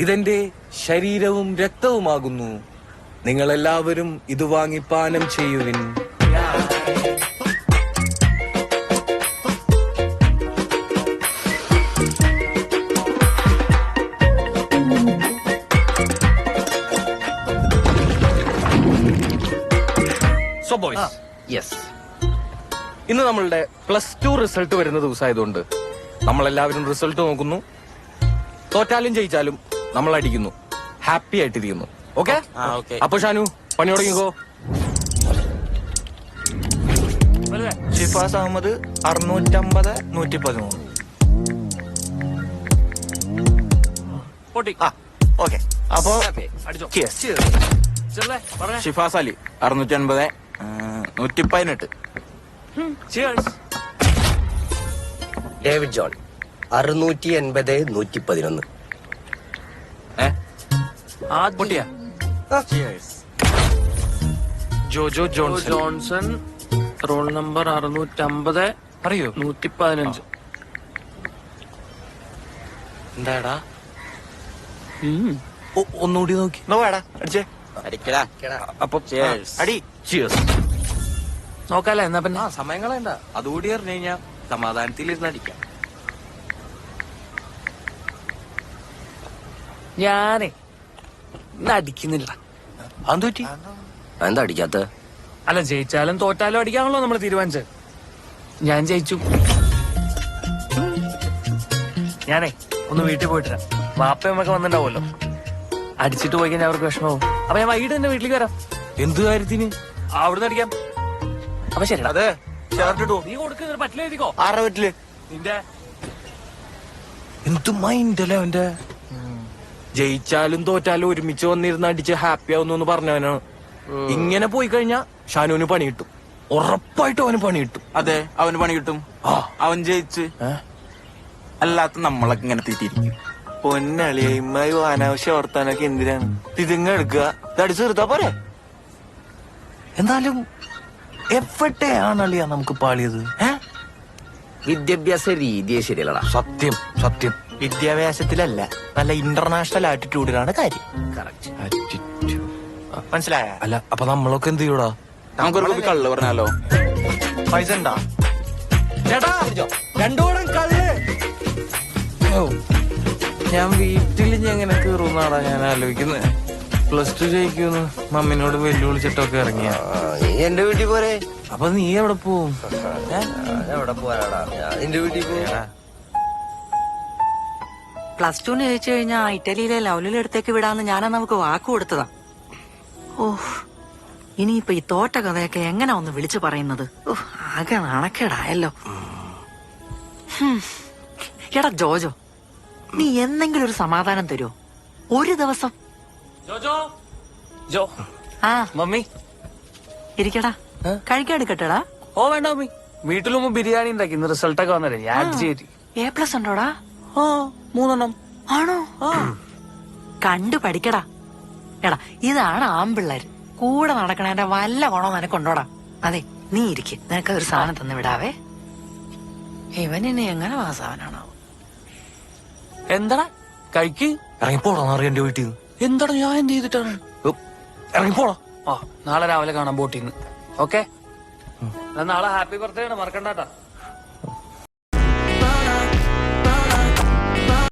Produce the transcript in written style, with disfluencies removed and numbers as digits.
ഇതെന്റെ ശരീരവും രക്തവുമാകുന്നു. നിങ്ങളെല്ലാവരും ഇത് വാങ്ങി പാനം ചെയ്യുവിൻ. സോ ബോയ്സ്, യെസ്, ഇന്ന് നമ്മളുടെ +2 റിസൾട്ട് വരുന്ന ദിവസമായതുകൊണ്ട് നമ്മളെല്ലാവരും റിസൾട്ട് നോക്കുന്നു. തോറ്റാലും ജയിച്ചാലും നമ്മൾ അടിക്കുന്നു, ഹാപ്പി ആയിട്ടിരിക്കുന്നു. ഓക്കെ? അപ്പൊ ഷാനു പണി തുടങ്ങിക്കോ. ഷിഫാസ് അഹമ്മദ് 650 113. ഓക്കെ, അപ്പോ Shifas Ali 650 118. David John 680 111. Jojo Johnson roll number 650 അറിയോ? 115. എന്താടാ? ഒന്നുകൂടി നോക്കി അടിച്ചേ. അപ്പൊ അടി. നോക്കാല്ലേ എന്നാ പിന്നെ. സമയം കളയണ്ട, അതുകൂടി അറിഞ്ഞു കഴിഞ്ഞാ സമാധാനത്തിലിരുന്ന് അടിക്കാം. ഞാനേ ഇന്ന് അടിക്കുന്നില്ല. അതെന്ത് പറ്റി? എന്താ അടിക്കാത്ത? അല്ല, ജയിച്ചാലും തോറ്റാലും അടിക്കാണല്ലോ നമ്മൾ തീരുമാനിച്ചത്. ഞാൻ ജയിച്ചു. ഞാനേ ഒന്ന് വീട്ടിൽ പോയിട്ടില്ല. വാപ്പയമ്മൊക്കെ വന്നിട്ടുണ്ടാവുമല്ലോ. അടിച്ചിട്ട് പോയി കഴിഞ്ഞാൽ അവർക്ക് വിഷമാവും. അപ്പൊ ഞാൻ വൈകിട്ട് തന്നെ വീട്ടിലേക്ക് വരാം. എന്ത് കാര്യത്തിന്? അവിടുന്ന് അടിക്കാം. അപ്പൊ ശരി. അതെ, നീ കൊടുക്കുന്ന പറ്റില്ല എഴുതിക്കോ. ആരുടെ വീട്ടില്? നിന്റെ എന്ത് മൈൻഡല്ലേ അവന്റെ. ജയിച്ചാലും തോറ്റാലും ഒരുമിച്ച് വന്നിരുന്ന് അടിച്ച് ഹാപ്പി ആവുന്നു പറഞ്ഞവനാണ്. ഇങ്ങനെ പോയി കഴിഞ്ഞാ ഷാനുവിന് പണി കിട്ടും, ഉറപ്പായിട്ടും അവന് പണി കിട്ടും. അതെ, അവന് പണി കിട്ടും. അവൻ ജയിച്ച് അല്ലാത്ത നമ്മളൊക്കെ ഇങ്ങനെ തീറ്റിരിക്കും. പൊന്നളിയമായി അനാവശ്യം ഓർത്താനൊക്കെ എന്തിനാണ് ഇതിങ്ങ എടുക്കുക? അടിച്ചു തീർത്താ പോരെ. എന്നാലും എവിടെയാണളിയാ നമുക്ക് പാളിയത്? വിദ്യാഭ്യാസ രീതിയെ ശരിയല്ലടാ. സത്യം സത്യം. വിദ്യാഭ്യാസത്തിലല്ല, നല്ല ഇന്റർനാഷണൽ ആറ്റിറ്റ്യൂഡിലാണ് കാര്യം. കറക്റ്റ്. മനസ്സിലായ? അല്ല, അപ്പൊ നമ്മളൊക്കെ എന്ത് ചെയ്യൂടാ? നമുക്കൊരു കുപ്പി കള്ള് പറഞ്ഞാലോ? പൈസ ഉണ്ടാ? ചേട്ടാ, രണ്ടോളം കള്ള്. ഞാൻ വീട്ടിൽ എങ്ങനെ കയറുന്നാടാ ഞാൻ ആലോചിക്കുന്നത്. +2 ജയിക്കുന്നു മമ്മിനോട് വെല്ലുവിളിച്ചിട്ടൊക്കെ ഇറങ്ങിയ. നീ എന്റെ വീട്ടിൽ പോരെ. അപ്പൊ നീ എവിടെ പോവും? എവിടെ പോരാടാ, ഞാൻ എന്റെ വീട്ടിൽ പോരാ. +2 ജയിച്ചു കഴിഞ്ഞാ ഇറ്റലിയിലെ ലൗലിലെ അടുത്തേക്ക് വിടാന്ന് ഞാനാ നമുക്ക് വാക്ക് കൊടുത്തതാ. ഓഹ്, ഇനിയിപ്പൊ ഈ തോറ്റ കഥയൊക്കെ എങ്ങനെ ഒന്ന് വിളിച്ചു പറയുന്നത്? ഓഹ്, ആകെ നാണക്കേടായല്ലോ. എടാ ജോജോ, നീ എന്തെങ്കിലും ഒരു സമാധാനം തരുമോ ഒരു ദിവസം? ജോ ആ മമ്മി ഇരിക്കടാ, കഴിക്കാൻ എടുക്കട്ടെടാ. ഓ വേണ്ട മമ്മി, വീട്ടിൽ മുമ്പ് ബിരിയാണി ഉണ്ടാക്കി. ഇന്ന് റിസൾട്ടൊക്കെ വന്നല്ലേ, A+ ഉണ്ടോടാ? 3 ആണോ? കണ്ടു പഠിക്കടാ. എടാ, ഇതാണ് ആമ്പിള്ളേര്. കൂടെ നടക്കണേന്റെ വല്ല ഗുണം നിനക്കുണ്ടോടാ? അതെ, നീ ഇരിക്ക്, നിനക്ക് ഒരു സാധനം തന്നു വിടാവേ. ഇവനിനെ എങ്ങനെ പാസ്സാവാനാണോ? എന്താടാ കഴിക്ക്. ഇറങ്ങിപ്പോടാ എന്റെ വീട്ടിൽ നിന്ന്. എന്താടാ ഞാൻ എന്ത് ചെയ്തിട്ടാണ്? ഇറങ്ങിപ്പോടാ. നാളെ രാവിലെ കാണാൻ ബോട്ടിന്ന്. ഓക്കെ, നാളെ ഹാപ്പി ബർത്ത്ഡേ ആണ്, മറക്കണ്ടാട്ടാ.